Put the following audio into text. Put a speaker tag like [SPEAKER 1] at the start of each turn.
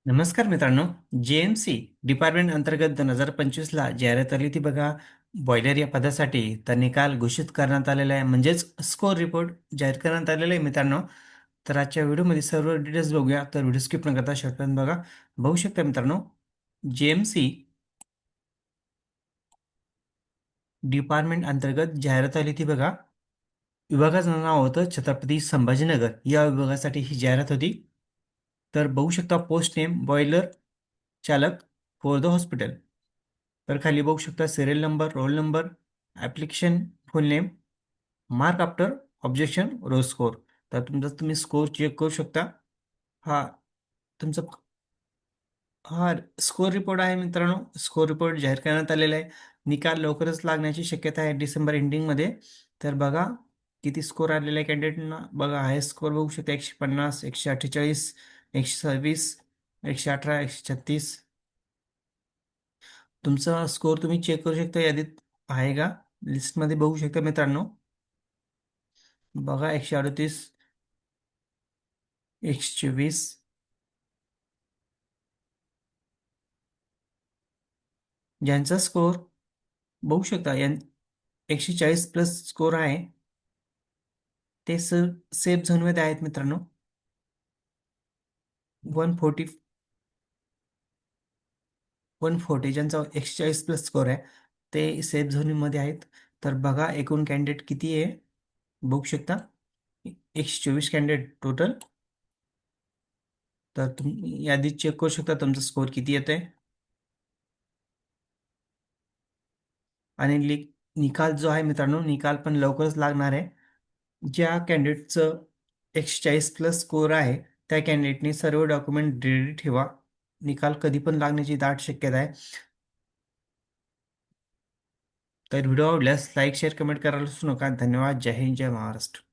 [SPEAKER 1] नमस्कार मित्रांनो. JMC department अंतर्गत 2025ला जाहिरात आली होती बघा. बॉयलर या पदासाठी तर निकाल घोषित करण्यात आलेला आहे, म्हणजेच स्कोर रिपोर्ट जाहीर करण्यात आलेला आहे मित्रांनो. तर आजच्या व्हिडिओमध्ये सर्व डिटेल्स बघूया. तर व्हिडिओ स्किप न करता शेवटपर्यंत बघा. बघू शकता मित्रांनो, JMC डिपार्टमेंट अंतर्गत जाहिरात आली होती बघा. विभागाचं नाव होतं छत्रपती संभाजीनगर. या विभागासाठी ही जाहिरात होती. तर बघू शकता, पोस्ट नेम बॉयलर चालक फॉर द हॉस्पिटल. तर खाली बघू शकता serial number, roll number, application full name, mark after objection, raw score. तर तुमचा तुम्ही स्कोर चेक करू शकता. हा तुमचा हा स्कोर रिपोर्ट आहे मित्रांनो. स्कोर रिपोर्ट जाहीर करण्यात आलेला आहे. निकाल लवकरच लागण्याची शक्यता आहे डिसेंबर एंडिंगमध्ये. तर बघा किती स्कोर आलेला आहे कॅन्डिडेटना. बघा हाय स्कोर बघू शकता, 150, 148, 126, 118, 136. तुमचा स्कोर तुम्ही चेक करू शकता, यादीत आहे का लिस्टमध्ये बघू शकता मित्रांनो. बघा 138, 124. ज्यांचा स्कोर बघू शकता 140 प्लस स्कोर आहे, ते सेफ झोनमध्ये आहेत मित्रांनो. 140, 140 ज्यांचा 140 प्लस स्कोर आहे ते सेफ झोनमध्ये आहेत. तर बघा एकूण कॅन्डिडेट किती आहे बघू शकता, 124 कॅन्डिडेट टोटल. तर तुम्ही यादी चेक करू शकता तुमचा स्कोर किती येत आहे. आणि निकाल जो आहे मित्रांनो, निकाल पण लवकरच लागणार आहे. ज्या कॅन्डिडेटचं 140 प्लस स्कोर आहे त्या कॅन्डिडेटने सर्व डॉक्युमेंट रेडी ठेवा. निकाल कधी पण लागण्याची दाट शक्यता आहे. तर व्हिडिओ आवडल्यास लाईक शेअर कमेंट करायला विसरू नका. धन्यवाद. जय हिंद, जय महाराष्ट्र.